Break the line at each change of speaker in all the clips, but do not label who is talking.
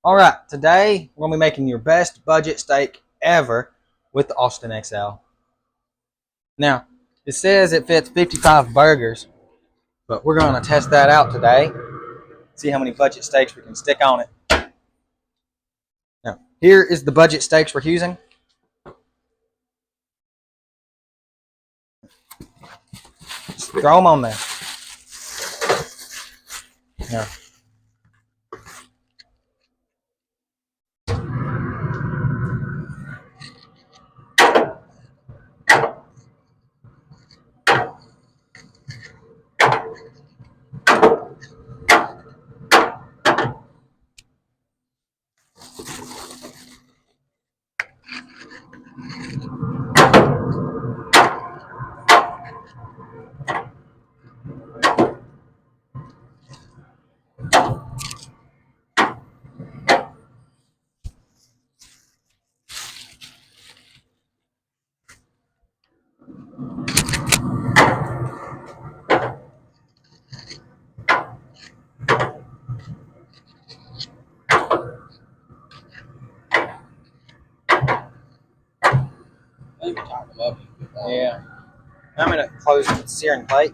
All right, today we're going to be making your best budget steak ever with the Austin XL. Now, it says it fits 55 burgers, but we're going to test that out today. See how many budget steaks we can stick on it. Now, here is the budget steaks we're using. Just throw them on there. Now, yeah. I'm going to close the searing plate.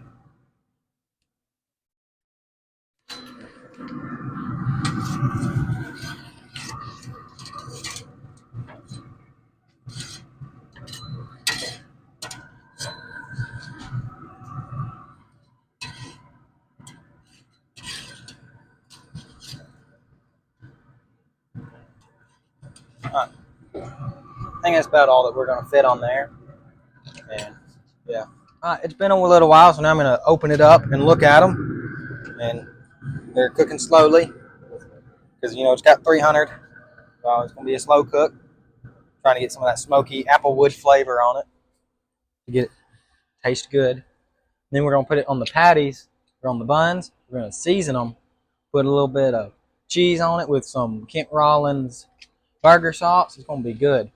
All right. I think that's about all that we're going to fit on there. And yeah. It's been a little while, so now I'm going to open it up and look at them. And they're cooking slowly because, it's got 300. So it's going to be a slow cook. Trying to get some of that smoky applewood flavor on it to get it taste good. And then we're going to put it on the patties or on the buns. We're going to season them. Put a little bit of cheese on it with some Kent Rollins burger sauce. It's going to be good.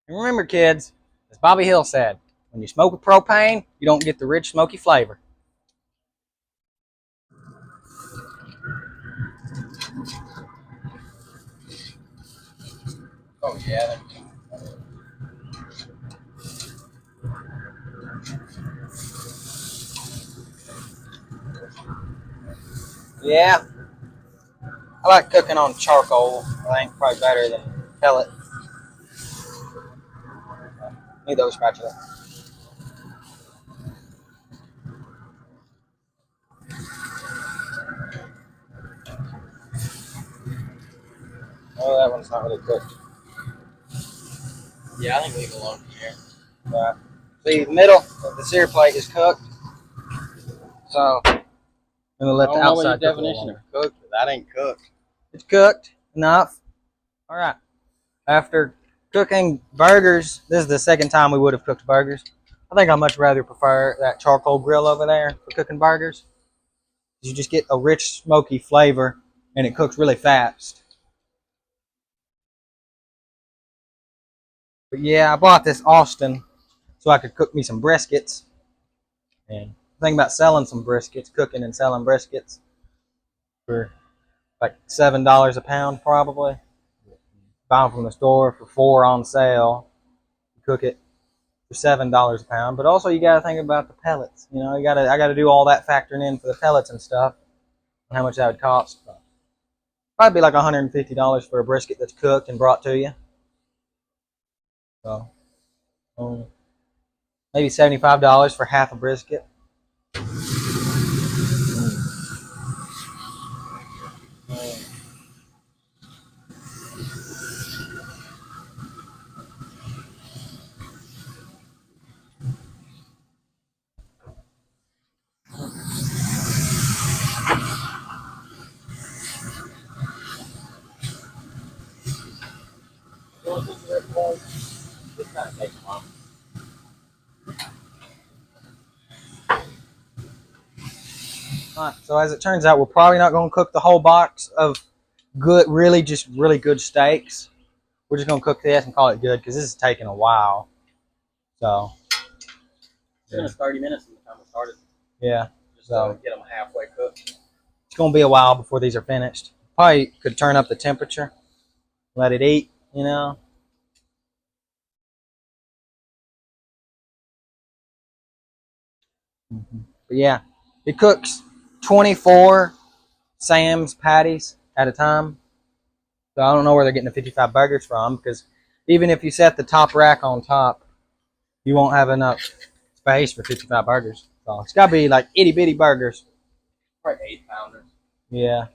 And remember, kids, as Bobby Hill said, when you smoke with propane, you don't get the rich, smoky flavor. Oh, yeah. Yeah. I like cooking on charcoal. I think probably better than pellet. Need those spatula. Oh, that one's not really cooked.
Yeah, I think leave it alone here.
Right. See, the middle of the sear plate is cooked. So, I'm going to let the outside cook.
Definition of cooked, but that ain't cooked.
It's cooked enough. All right. After cooking burgers, this is the second time we would have cooked burgers. I think I much rather prefer that charcoal grill over there for cooking burgers. You just get a rich, smoky flavor, and it cooks really fast. But yeah, I bought this Austin so I could cook me some briskets. And think about selling some briskets, cooking and selling briskets for like $7 a pound, probably. Buy them from the store for $4 on sale. Cook it for $7 a pound. But also, you got to think about the pellets. I got to do all that factoring in for the pellets and stuff, and how much that would cost. Probably be like $150 for a brisket that's cooked and brought to you. So, maybe $75 for half a brisket.
This kind of takes a while.
All right, so as it turns out, we're probably not going to cook the whole box of really good steaks. We're just going to cook this and call it good because this is taking a while. So,
It's been 30 minutes from the time we started.
Yeah.
Just to get them halfway cooked.
It's going to be a while before these are finished. Probably could turn up the temperature, let it eat, you know. But yeah, it cooks 24 Sam's patties at a time. So I don't know where they're getting the 55 burgers from, because even if you set the top rack on top, you won't have enough space for 55 burgers. So it's got to be like itty bitty burgers.
Probably 8-pounders.
Yeah.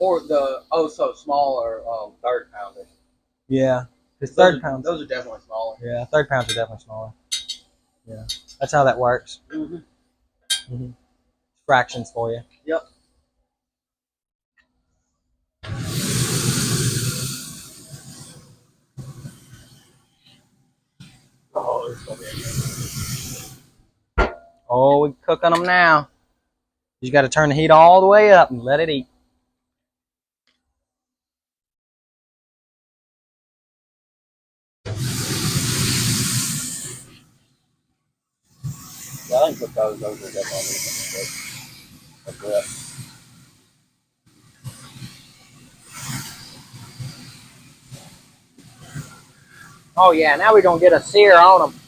Or the so smaller third pounders.
Yeah. Because
Those
pounds.
Those are definitely smaller.
Yeah, third pounds are definitely smaller. Yeah. That's how that works.
Mm-hmm.
Mm-hmm. Fractions for you.
Yep. Oh, it's gonna be
Oh, we're cooking them now. You got to turn the heat all the way up and let it eat.
yeah, I think those are definitely good.
Oh yeah, now we're gonna get a sear on them.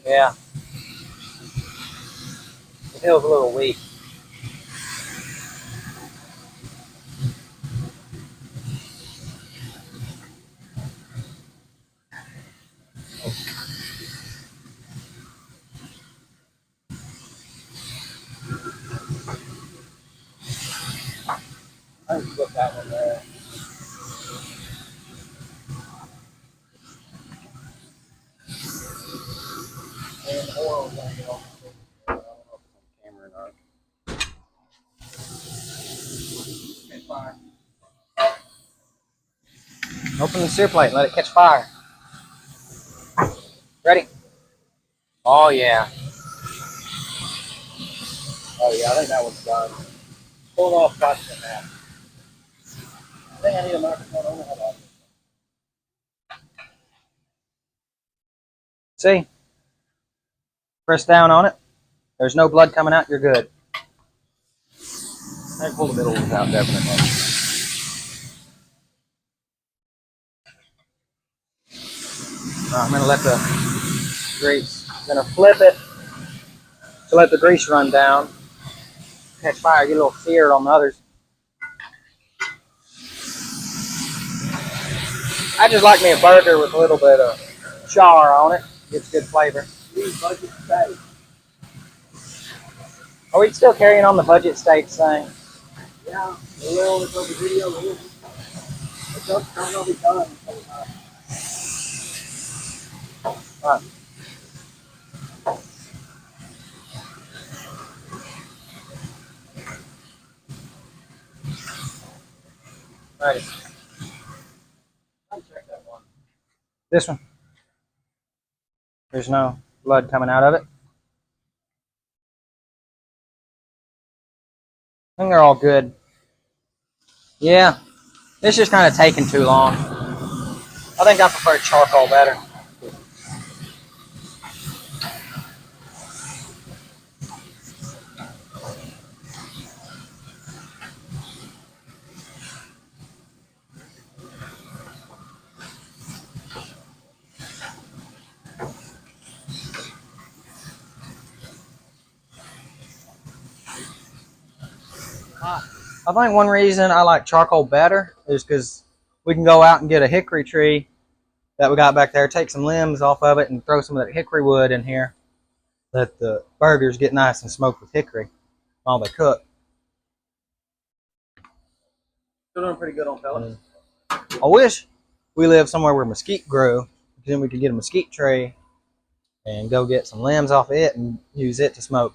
Yeah. It feels a little weak.
I think put that one there. And oil gonna get on. I don't know if it's on camera or not. It's fine.
Open the sear plate and let it catch fire. Ready? Oh yeah.
Oh yeah, I think that one's done. Pull it off faster than that. I think I need a microphone on it.
See? Press down on it. There's no blood coming out. You're good.
I can pull the middle ones out definitely.
I'm gonna let the grease. I'm gonna flip it to let the grease run down. Catch fire. Get a little seared on the others. I just like me a burger with a little bit of char on it. Gets good flavor.
Budget steak.
Are we still carrying on the budget steaks thing?
Yeah, the little it's over video. It's not gonna be done.
Right. Right.
I'll check that one.
This one. There's no blood coming out of it. I think they're all good. Yeah, it's just kind of taking too long. I think I prefer charcoal better. I think one reason I like charcoal better is because we can go out and get a hickory tree that we got back there, take some limbs off of it, and throw some of that hickory wood in here. Let the burgers get nice and smoked with hickory while they cook.
Still doing pretty good on pellets.
I wish we lived somewhere where mesquite grew, because then we could get a mesquite tree and go get some limbs off of it and use it to smoke.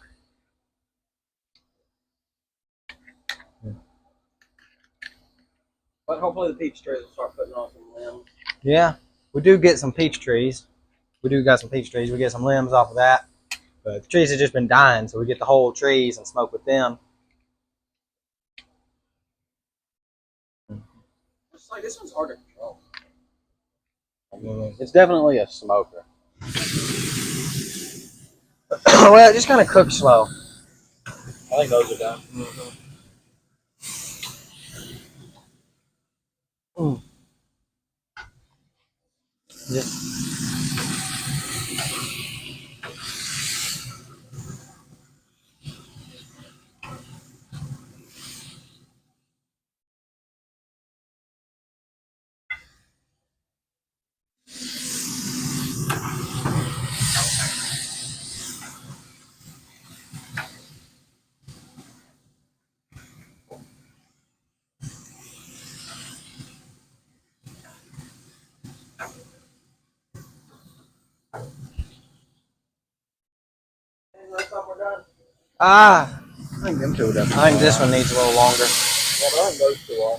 But hopefully the peach trees will start putting on some limbs.
Yeah, we do get some peach trees. We do got some peach trees. We get some limbs off of that. But the trees have just been dying, so we get the whole trees and smoke with them.
It's like this one's hard to control.
Mm.
It's definitely a smoker.
Well, it just kind of cooks slow.
I think those are done.
Mm. Just ah,
I think them two are done.
I think this one needs a little longer.
Yeah, but I think those two are.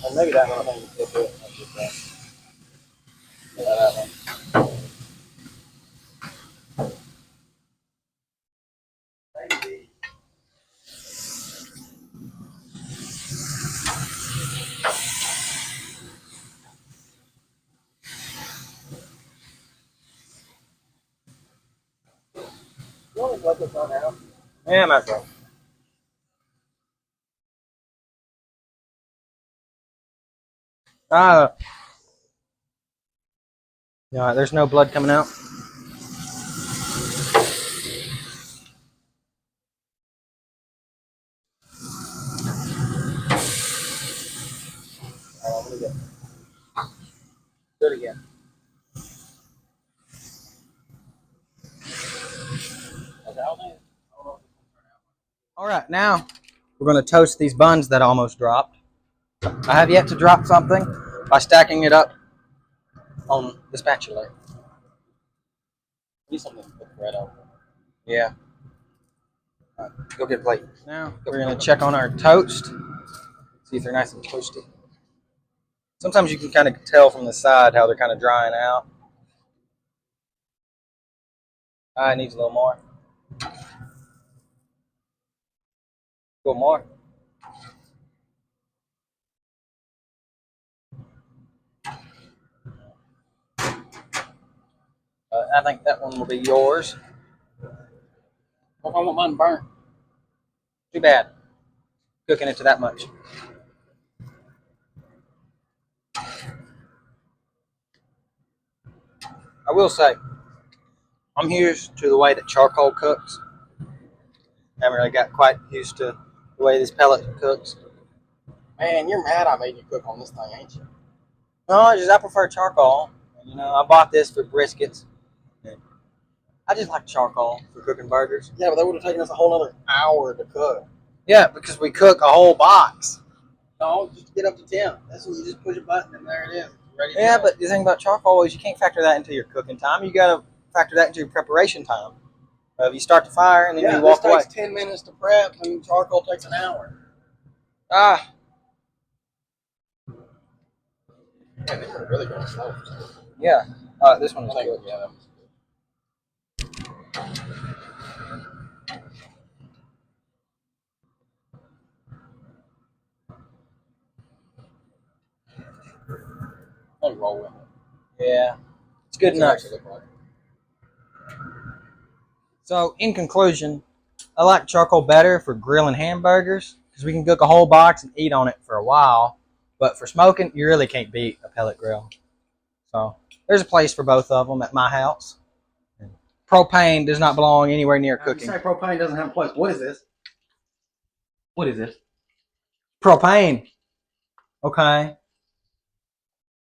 And maybe that one I think is still good. That's just that. Yeah, that one. Maybe. You want to let this one out?
Yeah, might as well. Ah, yeah, there's no blood coming out.
Let me get. Do it again. Okay, I'll do it.
All right, now we're going to toast these buns that almost dropped. I have yet to drop something by stacking it up on the spatula.
Need something to put bread over.
Yeah. All right, go get a plate. Now we're going to check on our toast, see if they're nice and toasty. Sometimes you can kind of tell from the side how they're kind of drying out. It needs a little more. A little more. I think that one will be yours.
What if I want mine burnt?
Too bad. Cooking it to that much. I will say, I'm used to the way that charcoal cooks. I haven't really got quite used to the way this pellet cooks.
Man, you're mad I made you cook on this thing, ain't you?
No, I prefer charcoal. You know, I bought this for briskets. I just like charcoal for cooking burgers.
Yeah, but that would have taken us a whole other hour to cook.
Yeah, because we cook a whole box.
No, just get up to 10. That's when you just push a button and there it is. Ready to
Yeah,
go.
but the thing about charcoal is you can't factor that into your cooking time. You got to factor that into your preparation time. You start the fire and then
Yeah,
you walk
this
away.
takes 10 minutes to prep and charcoal takes an hour.
Ah,
Man, they were really going slow.
yeah. This one is
I think,
good.
yeah, that was good. I'll roll with it.
Yeah, it's good
What's it
enough.
actually look like?
So, in conclusion, I like charcoal better for grilling hamburgers because we can cook a whole box and eat on it for a while. But for smoking, you really can't beat a pellet grill. So, there's a place for both of them at my house. Propane does not belong anywhere near cooking.
You say propane doesn't have a place. What is this? What is this?
Propane. Okay.